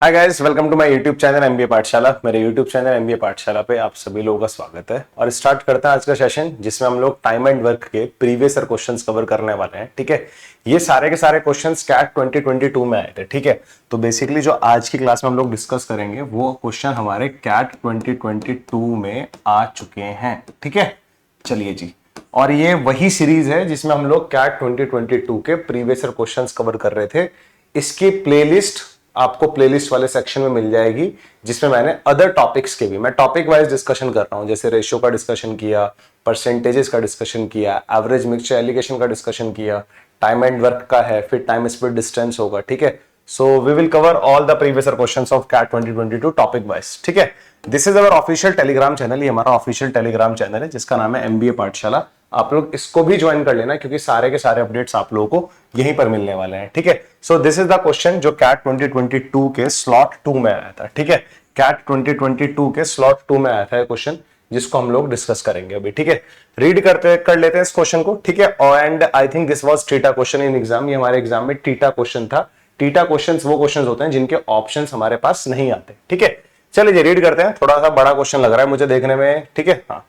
Hi guys, welcome to my YouTube channel MBA Pathshala. मेरे YouTube channel MBA पाठशाला पे आप सभी लोगों का स्वागत है और स्टार्ट करते हैं आज का सेशन, जिसमें हम लोग टाइम एंड वर्क के प्रीवियस ईयर क्वेश्चंस कवर करने वाले हैं। ठीक है, ये सारे के सारे क्वेश्चंस कैट 2022 में आए थे। ठीक है, तो बेसिकली जो आज की क्लास में हम लोग डिस्कस करेंगे वो क्वेश्चन हमारे कैट 2022 में आ चुके हैं। ठीक है, चलिए जी। और ये वही सीरीज है जिसमें हम लोग कैट 2022 के प्रीवियस ईयर क्वेश्चंस कवर कर रहे थे। इसकी प्लेलिस्ट आपको प्लेलिस्ट वाले सेक्शन में मिल जाएगी, जिसमें मैंने अदर टॉपिक्स के भी मैं टॉपिक वाइज डिस्कशन कर रहा हूं। जैसे रेशियो का डिस्कशन किया, परसेंटेजेस का डिस्कशन किया, एवरेज मिक्सचर एलिगेशन का डिस्कशन किया, टाइम एंड वर्क का है, फिर टाइम स्पीड डिस्टेंस होगा। ठीक है, so we will cover all the previous questions of CAT 2022 topic wise. ठीक है, this is our official Telegram channel. ये हमारा ऑफिशियल टेलीग्राम चैनल है जिसका नाम है एमबीए पाठशाला। आप लोग इसको भी ज्वाइन कर लेना, क्योंकि सारे के सारे अपडेट्स आप लोगों को यहीं पर मिलने वाले हैं। ठीक है, so this is the question जो कैट 2022 के स्लॉट 2 में आया था। ठीक है, कैट 2022 के स्लॉट 2 में आया था क्वेश्चन, जिसको हम लोग डिस्कस करेंगे अभी। ठीक है, रीड कर लेते हैं इस क्वेश्चन को। ठीक है, and I think this was theta question in exam. ये हमारे एग्जाम में टीटा क्वेश्चन था। टीटा क्वेश्चंस वो क्वेश्चंस होते हैं जिनके ऑप्शंस हमारे पास नहीं आते। ठीक है, चलिए रीड करते हैं। थोड़ा सा बड़ा क्वेश्चन लग रहा है मुझे देखने में। ठीक है, हाँ।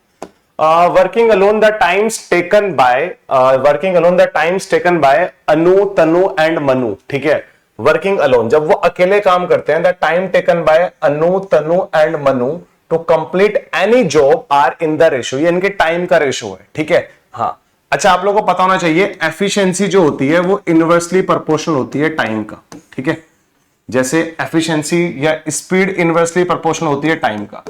Working alone the times taken by Anu, Tanu and Manu. ठीक है, वर्किंग अलोन, जब वो अकेले काम करते हैं, the time taken by Anu, Tanu and Manu to complete any job are in the ratio. ये इनके टाइम का रेशियो है। ठीक है, हाँ। अच्छा, आप लोगों को पता होना चाहिए एफिशिएंसी जो होती है वो इनवर्सली प्रोपोर्शनल होती है टाइम का। ठीक है, जैसे एफिशिएंसी या स्पीड इनवर्सली प्रोपोर्शनल होती है टाइम का।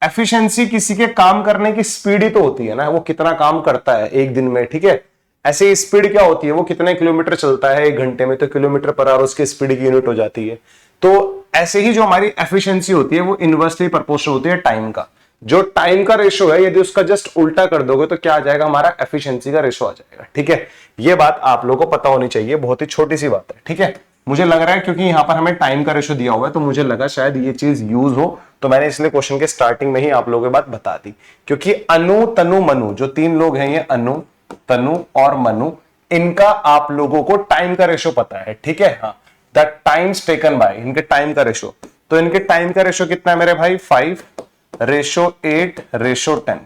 एफिशिएंसी किसी के काम करने की स्पीड ही तो होती है ना, वो कितना काम करता है एक दिन में। ठीक है, ऐसे स्पीड क्या होती है, वो कितने किलोमीटर चलता है एक घंटे में, तो किलोमीटर पर आवर उसकी स्पीड की यूनिट हो जाती है। तो ऐसे ही जो हमारी एफिशिएंसी होती है वो इनवर्सली प्रोपोर्शनल होती है टाइम का। जो टाइम का रेशो है, यदि उसका जस्ट उल्टा कर दोगे तो क्या आ जाएगा, हमारा एफिशिएंसी का रेशो आ जाएगा। ठीक है, ये बात आप लोगों को पता होनी चाहिए, बहुत ही छोटी सी बात है। ठीक है, मुझे लग रहा है क्योंकि यहां पर हमें टाइम का रेशो दिया हुआ है, तो मुझे लगा शायद ये चीज यूज हो, तो मैंने इसलिए क्वेश्चन के स्टार्टिंग में ही आप लोगों को बात बता दी। क्योंकि अनु, तनु, मनु, जो तीन लोग हैं, ये अनु, तनु और मनु, इनका आप लोगों को टाइम का रेशो पता है। ठीक है, हाँ। द टाइम्स टेकन बाय, इनके टाइम का रेशो, तो इनके टाइम का रेशो कितना है मेरे भाई, 5:8:10।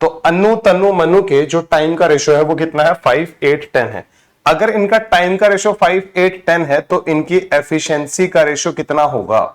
तो अनु, तनु, मनु के जो टाइम का रेशो है वो कितना है, 5:8:10 है। अगर इनका टाइम का रेशो 5:8:10 है तो इनकी एफिशिएंसी का रेशो कितना होगा,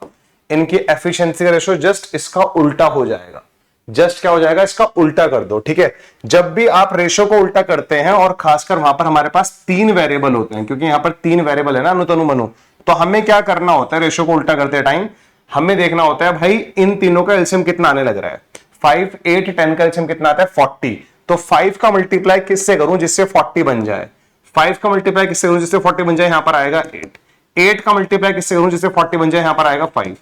इनकी एफिशिएंसी का रेशो जस्ट इसका उल्टा हो जाएगा। जस्ट क्या हो जाएगा, इसका उल्टा कर दो। ठीक है, जब भी आप रेशो को उल्टा करते हैं, और खासकर वहां पर हमारे पास 3 वेरिएबल होते हैं, क्योंकि यहां पर 3 वेरिएबल है ना, अनु, तनु, मनु, तो हमें क्या करना होता है, रेशो को उल्टा करते टाइम हमें देखना होता है भाई इन तीनों का एलसीएम कितना आने लग रहा है। 5:8:10 का एलसीएम कितना आता है, 40। तो 5 का मल्टीप्लाई किससे करूं जिससे 40 बन जाए, 5 का मल्टीप्लाई किससे करूं जिससे 40 बन जाए, यहां पर आएगा 8 का मल्टीप्लाई किससे करूं जिससे 40 बन जाए, यहां पर आएगा 5,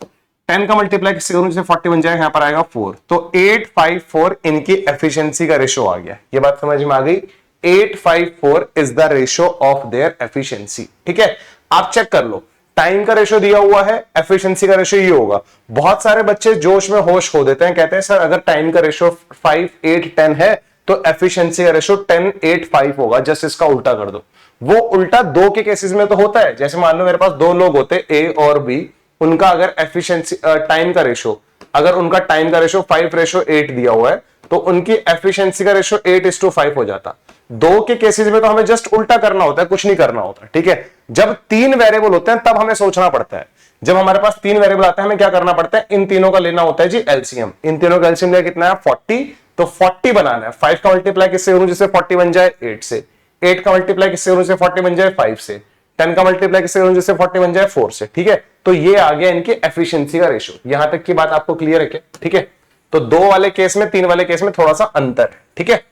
10 का मल्टीप्लाई किससे करूं जिससे 40 बन जाए, यहां पर आएगा 4। तो 8:5:4 इनकी एफिशिएंसी का रेशो आ गया। ये बात समझ में आ गई, 8:5:4 is the ratio of their efficiency. ठीक है, आप चेक कर लो, टाइम का रेशो दिया हुआ है, एफिशिएंसी का रेशो ये होगा। बहुत सारे बच्चे जोश में होश खो देते हैं, कहते हैं सर अगर टाइम का रेशो 5:8:10 है तो एफिशिएंसी का रेशो 10:8:5 होगा, जस्ट इसका उल्टा कर दो। वो उल्टा दो के केसेस में तो होता है। जैसे मान लो मेरे पास दो लोग होते ए और बी, उनका अगर एफिशिएंसी टाइम का रेशो, अगर उनका टाइम का रेशो 5:8 दिया हुआ है तो उनकी एफिशिएंसी का रेशो 8:5 हो जाता। दो के केसेस में तो हमें जस्ट उल्टा करना होता है, कुछ नहीं करना होता। ठीक है, जब 3 वेरिएबल होते हैं तब हमें सोचना पड़ता है। जब हमारे पास 3 वेरिएबल आते हैं हमें क्या करना पड़ता है, इन तीनों का लेना होता है जी एलसीएम। इन तीनों का एलसीएम कितना है, 40। तो 40 बनाना है, 5 का मल्टीप्लाई किससे करूं जिससे 40 बन जाए, 8 से। 8 का मल्टीप्लाई किससे करूं जिससे 40 बन जाए, 5 से। 10 का मल्टीप्लाई किससे करूं जिससे 40 बन जाए, 4 से। ठीक है, तो ये आ गया इनकी एफिशिएंसी का रेशो। यहां तक की बात आपको क्लियर है क्या? ठीक है, तो 2 वाले केस में 3 वाले केस में थोड़ा सा अंतर है। ठीक है,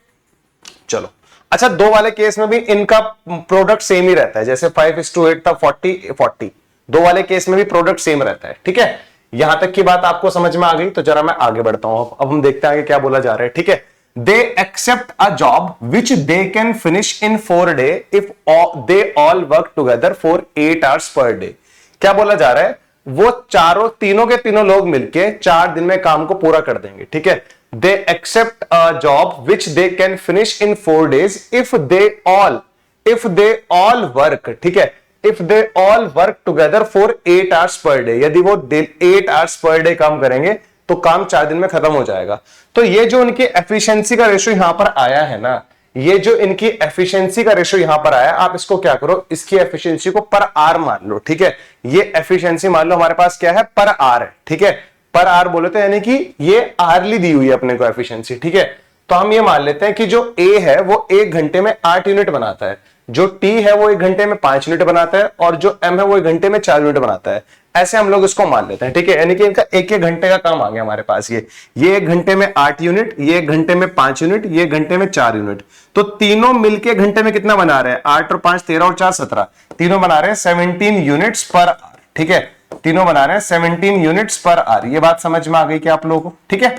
चलो। अच्छा, 2 वाले केस में भी इनका प्रोडक्ट सेम ही रहता है, जैसे 5:8 था, 40:40। 2 वाले केस में भी प्रोडक्ट सेम रहता है। ठीक है, यहां तक की बात आपको समझ में आ गई, तो जरा मैं आगे बढ़ता हूं। अब हम देखते हैं आगे क्या बोला जा रहा है। ठीक है, they accept a job which they can finish in 4 days if they all work together for 8 hours per day. क्या बोला जा रहा है, वो तीनों के तीनों लोग मिलके 4 दिन में काम को पूरा कर देंगे। ठीक है, they accept a job which they can finish in 4 days if they all work. ठीक है, if they all work together for 8 hours per day, यदि वो 8 आवर्स पर डे काम करेंगे तो काम 4 दिन में खत्म हो जाएगा। तो ये जो उनकी एफिशिएंसी का रेशियो यहां पर आया है ना, ये जो इनकी एफिशिएंसी का रेशियो यहां पर आया, आप इसको क्या करो, इसकी एफिशिएंसी को पर आर मान लो, ठीक है। ये एफिशिएंसी मान लो हमारे पास क्या है, पर आर है, ठीक है। पर आर बोले तो यानी कि ये आरली दी हुई है अपने को एफिशिएंसी, ठीक है। तो हम ये मान लेते हैं कि जो ए है वो 1 घंटे में 8 यूनिट बनाता है, जो टी है वो 1 घंटे में 5 यूनिट बनाता है, और जो एम है वो 1 घंटे में 4 यूनिट बनाता है। ऐसे हम लोग इसको मान लेते हैं, ठीक है। यानी कि इनका 1-1 घंटे का काम आ गया हमारे पास। ये 1 घंटे में 8 यूनिट, ये 1 घंटे में 5 यूनिट, ये 1 घंटे में 4 यूनिट। तो तीनों मिलके घंटे में कितना बना रहे हैं, 8 और 5 13 और 4 17, तीनों बना रहे हैं 17 यूनिट्स पर आवर, ठीक है। तीनों बना रहे हैं 17 यूनिट्स पर आवर। ये बात समझ में आ गई क्या आप लोगों को, ठीक है।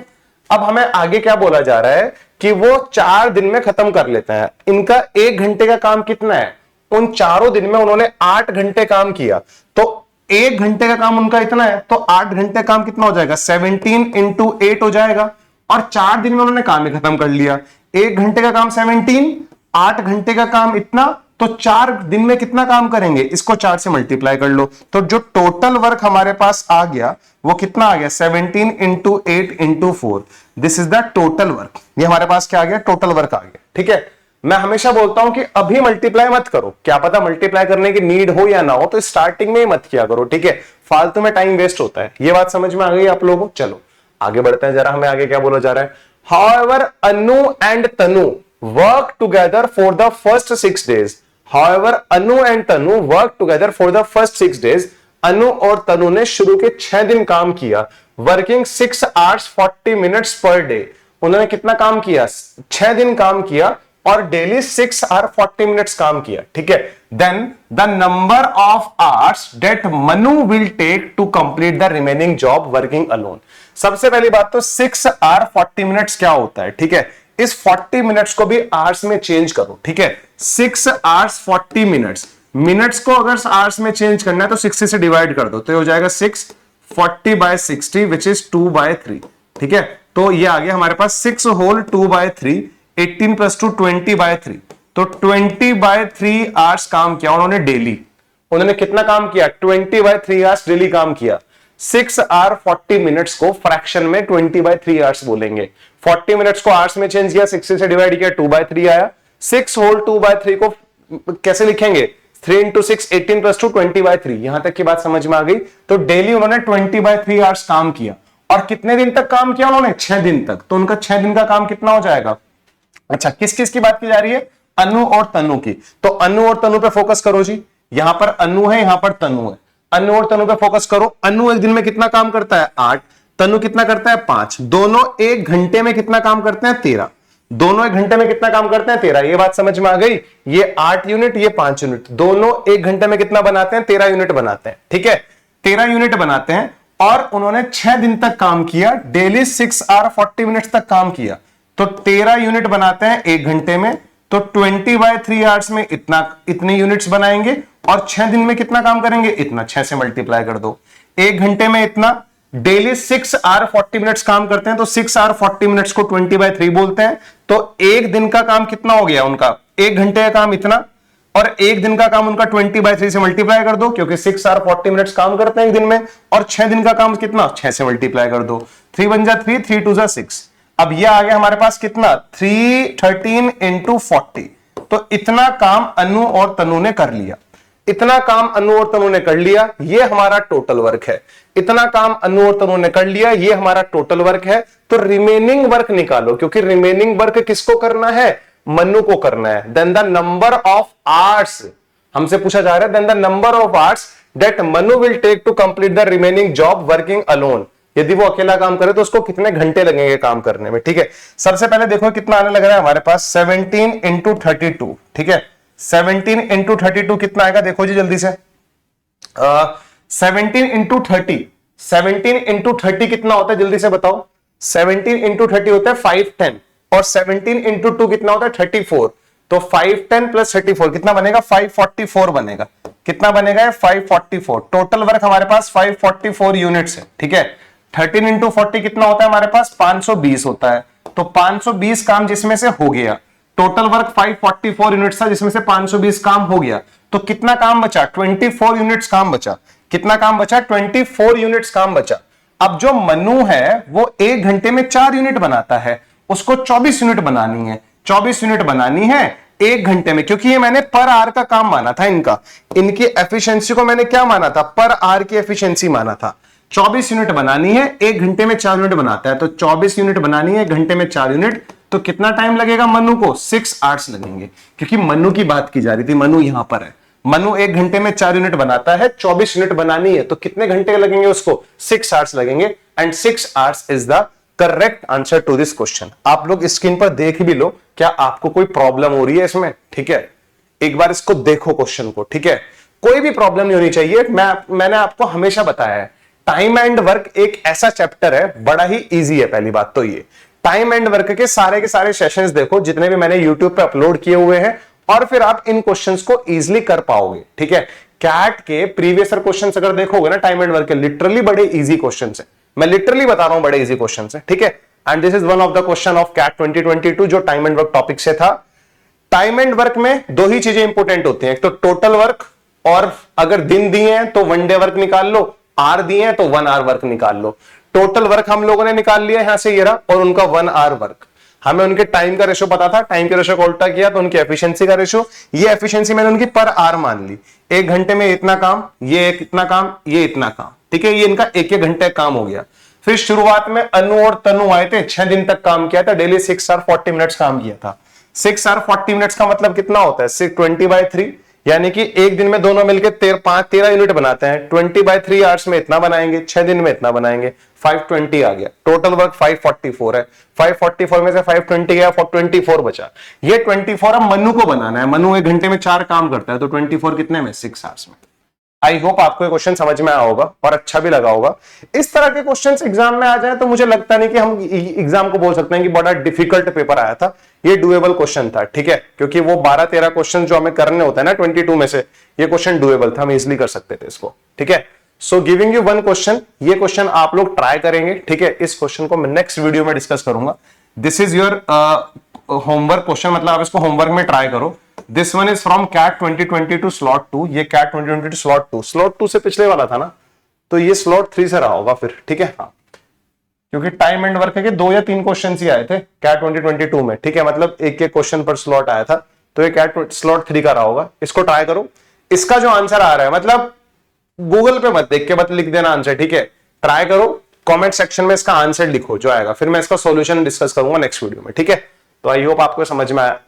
अब हमें आगे क्या बोला जा रहा है कि वो 4 दिन में खत्म कर लेते हैं। इनका 1 घंटे का काम कितना है, उन चारों दिन में उन्होंने 8 घंटे काम किया, तो 1 घंटे का काम उनका इतना है, तो 8 घंटे काम कितना हो जाएगा, 17 इंटू 8 हो जाएगा। और 4 दिन में उन्होंने काम ही खत्म कर लिया। 1 घंटे का काम 17, 8 घंटे का काम इतना, तो 4 दिन में कितना काम करेंगे, इसको 4 से मल्टीप्लाई कर लो। तो जो टोटल वर्क हमारे पास आ गया वो कितना आ गया, 17 into 8 into 4, this is the total work. ये हमारे पास क्या आ गया, टोटल वर्क आ गया, ठीक है। मैं हमेशा बोलता हूं कि अभी मल्टीप्लाई मत करो, क्या पता मल्टीप्लाई करने की नीड हो या ना हो, तो स्टार्टिंग में ही मत किया करो, ठीक है। फालतू में टाइम वेस्ट होता है। ये बात समझ में आ गई आप लोगों को। चलो आगे बढ़ते हैं जरा, हमें आगे क्या बोला जा रहा है। However Anu and Tanu work together for the first 6 days। However Anu and Tanu work together for the first 6 days। अनु और तनु ने शुरू के 6 दिन काम किया, working 6 hours 40 minutes per day. उन्होंने कितना काम किया, 6 दिन काम किया और डेली 6 hours 40 minutes काम किया, ठीक है। Then the number of hours that Manu will take to complete the remaining job working alone. सबसे पहली बात तो 6 hours 40 minutes क्या होता है, ठीक है। इस 40 मिनट्स को भी आवर्स में चेंज करो, ठीक है। 6 hours 40 minutes, मिनट्स को अगर आवर्स में चेंज करना है तो 60 से डिवाइड कर दो, तो हो जाएगा 6 40/60 विच इज 2/3, ठीक है। तो ये आ गया हमारे पास 6 होल 2/3, 18 + 2 20/3, तो 20/3 आवर्स काम किया उन्होंने डेली। उन्होंने कितना काम किया, 20/3 आवर्स डेली काम किया। 6 hours 40 minutes को फ्रैक्शन में 20/3 आवर्स बोलेंगे। 40 मिनट्स को आवर्स में चेंज किया, 60 से डिवाइड किया, 2/3 आया। 6 होल 2/3 को कैसे लिखेंगे, 3 into 6 18 + 2 20/3। यहां तक की बात समझ में आ गई। तो डेली उन्होंने 20/3 आवर्स काम किया। और कितने दिन तक काम किया उन्होंने, 6 दिन तक। तो उनका 6 दिन का काम कितना हो जाएगा। अच्छा, किस किस की बात की जा रही है, अनु और तनु की। तो अनु और तनु पे फोकस करो जी। यहां पर अनु है, यहां पर तनु है। अनु और तनु पे फोकस करो। अनु एक दिन में कितना काम करता है, 8। तनु कितना करता है, 5। दोनों 1 घंटे में कितना काम करते हैं, 13। दोनों 1 घंटे में कितना काम करते हैं, 13। ये बात समझ में आ गई। ये 8 यूनिट, ये 5 यूनिट, दोनों 1 घंटे में कितना बनाते हैं, 13 यूनिट बनाते हैं, ठीक है। 13 यूनिट बनाते हैं और उन्होंने 6 दिन तक काम किया, डेली 6 hours 40 minutes तक काम किया। तो 13 यूनिट बनाते हैं 1 घंटे में, तो 20/3 आवर्स में इतने यूनिट्स बनाएंगे। और 6 दिन में कितना काम करेंगे, इतना। 6 से मल्टीप्लाई कर दो। 1 घंटे में इतना, डेली 6 hours 40 minutes काम करते हैं, तो 6 hours 40 minutes को 20/3 बोलते हैं। तो 1 दिन का काम कितना हो गया उनका, 1 घंटे का काम इतना, और 1 दिन का काम उनका 20/3 से मल्टीप्लाई कर दो, क्योंकि 6 hours 40 minutes काम करते हैं 1 दिन में। और 6 दिन का काम कितना, 6 से मल्टीप्लाई कर दो। 3 1 जा 3, 3 2 जा 6। अब यह आ गया हमारे पास कितना, 313 into 40। तो इतना काम अनु और तनु ने कर लिया। इतना काम अनु और तनु ने कर लिया, ये हमारा टोटल वर्क है। इतना काम अनु और तनु ने कर लिया, ये हमारा टोटल वर्क है। तो रिमेनिंग वर्क निकालो, क्योंकि रिमेनिंग वर्क किसको करना है, मनु को करना है। Then the number of hours, हमसे पूछा जा रहा है, then the number of hours that Manu will take to complete the remaining job working alone. यदि वो अकेला काम करे तो उसको कितने घंटे लगेंगे काम करने में, ठीक है। सबसे पहले देखो कितना आने लग रहा है हमारे पास, 17 into 32, ठीक है। 17 into 32 कितना आएगा, देखो जी जल्दी से। 17 into 30, 17 into 30 कितना होता है, जल्दी से बताओ। 17 into 30 होता है 510, और 17 into 2 कितना होता है 34। तो 510 + 34 कितना बनेगा, 544 बनेगा। कितना बनेगा, 544। टोटल वर्क हमारे पास 544 यूनिट्स है, ठीक है। 13 into 40 कितना होता है हमारे पास, 520 होता है। तो 520 काम जिसमें से हो गया, टोटल वर्क 544 यूनिट्स था जिसमें से 520 काम हो गया। तो कितना काम बचा? 24 यूनिट्स काम बचा। कितना काम बचा? 24 यूनिट्स काम बचा। अब जो मनु है वो 1 घंटे में 4 यूनिट बनाता है, उसको 24 यूनिट बनानी है। 24 यूनिट बनानी है 1 घंटे में, क्योंकि ये मैंने पर आवर का काम माना था। इनकी एफिशिएंसी को मैंने क्या माना था? पर आवर की एफिशिएंसी माना था। 24 यूनिट बनानी है, 1 घंटे में 4 यूनिट बनाता है, तो 24 यूनिट बनानी है 1 घंटे में 4 यूनिट, तो कितना टाइम लगेगा मनु को? 6 आवर्स लगेंगे, क्योंकि मनु की बात की जा रही थी। मनु यहां पर है, मनु 1 घंटे में 4 यूनिट बनाता है, 24 यूनिट बनानी है, तो कितने घंटे लगेंगे उसको? 6 आवर्स लगेंगे। And 6 hours is the correct answer to this question. आप लोग स्क्रीन पर देख भी लो, क्या आपको कोई प्रॉब्लम हो रही है इसमें? ठीक है, एक बार इसको देखो क्वेश्चन को। ठीक है, कोई भी प्रॉब्लम नहीं होनी चाहिए। मैंने आपको हमेशा बताया है, टाइम एंड वर्क एक ऐसा चैप्टर है, बड़ा ही इजी है। पहली बात तो ये, टाइम एंड वर्क के सारे सेशंस देखो जितने भी मैंने यूट्यूब पे अपलोड किए हुए हैं, और फिर आप इन क्वेश्चंस को इजीली कर पाओगे। ठीक है, कैट के प्रीवियस ईयर क्वेश्चंस अगर देखोगे ना टाइम एंड वर्क के, लिटरली बड़े इजी क्वेश्चंस हैं। मैं लिटरली बता रहा हूं, बड़े इजी क्वेश्चंस हैं। ठीक है, and this is one of the question of CAT 2022 जो टाइम एंड वर्क टॉपिक से था। टाइम एंड वर्क में दो ही चीजें इंपॉर्टेंट होती हैं, एक तो टोटल वर्क, और अगर दिन दिए हैं तो 1 डे वर्क निकाल लो, आर दिए हैं तो 1 आवर वर्क निकाल लो। टोटल वर्क हम लोगों ने निकाल लिया यहां से, ये रहा, और उनका 1 आवर वर्क। हमें उनके टाइम का रेशो पता था, टाइम के रेशो को उल्टा किया तो उनकी एफिशिएंसी का रेशो, ये एफिशिएंसी मैंने उनकी पर आवर मान ली। 1 घंटे में इतना काम, ये इतना काम, ये इतना काम। ठीक है, ये इनका 1-1 घंटे काम हो गया। फिर शुरुआत में अनु और तनु आए थे, 6 दिन तक काम किया था, डेली 6 आवर 40 मिनट्स काम किया था। 6 आवर 40 मिनट्स का मतलब कितना होता है? 20/3, यानी कि एक दिन में दोनों मिलकर 13 यूनिट बनाते हैं। 20/3 आवर्स में इतना बनाएंगे, 6 दिन में इतना बनाएंगे, 520 आ गया। टोटल वर्क 544 है, 544 में से 520 गया, 24 बचा। ये 24 अब मनु को बनाना है। मनु 1 घंटे में 4 काम करता है, तो 24 कितने में? 6 आवर्स में। आई होप आपको ये क्वेश्चन समझ में आया होगा और अच्छा भी लगा होगा। इस तरह के क्वेश्चंस एग्जाम में आ जाए तो मुझे लगता नहीं कि हम एग्जाम को बोल सकते हैं कि बड़ा डिफिकल्ट पेपर आया था। ये डुएबल क्वेश्चन था। ठीक है, क्योंकि वो 12-13 क्वेश्चन जो हमें करने होते हैं ना 22 में से, ये क्वेश्चन डुएबल था, हम इजिली कर सकते थे इसको। ठीक है, सो गिविंग यू 1 क्वेश्चन, ये क्वेश्चन आप लोग ट्राई करेंगे। ठीक है, इस क्वेश्चन को मैं नेक्स्ट वीडियो में डिस्कस करूंगा। This is your homework question, मतलब आप इसको होमवर्क में ट्राई करो। This one is from CAT 2022 slot 2। ये कैट 2022 स्लॉट 2 से पिछले वाला था ना, तो ये स्लॉट 3 से रहा होगा फिर। ठीक है, हाँ, क्योंकि टाइम एंड वर्क के 2 या 3 क्वेश्चन ही आए थे कैट 2022 में। ठीक है, मतलब एक क्वेश्चन पर स्लॉट आया था, तो ये कैट स्लॉट 3 का रहा होगा। इसको ट्राई करो। इसका जो आंसर आ रहा है, मतलब गूगल पे मत देख के मत लिख देना आंसर। ठीक है, ट्राई करो, कमेंट सेक्शन में इसका आंसर लिखो जो आएगा, फिर मैं इसका सॉल्यूशन डिस्कस करूंगा नेक्स्ट वीडियो में। ठीक है, तो आई होप आपको समझ में आया।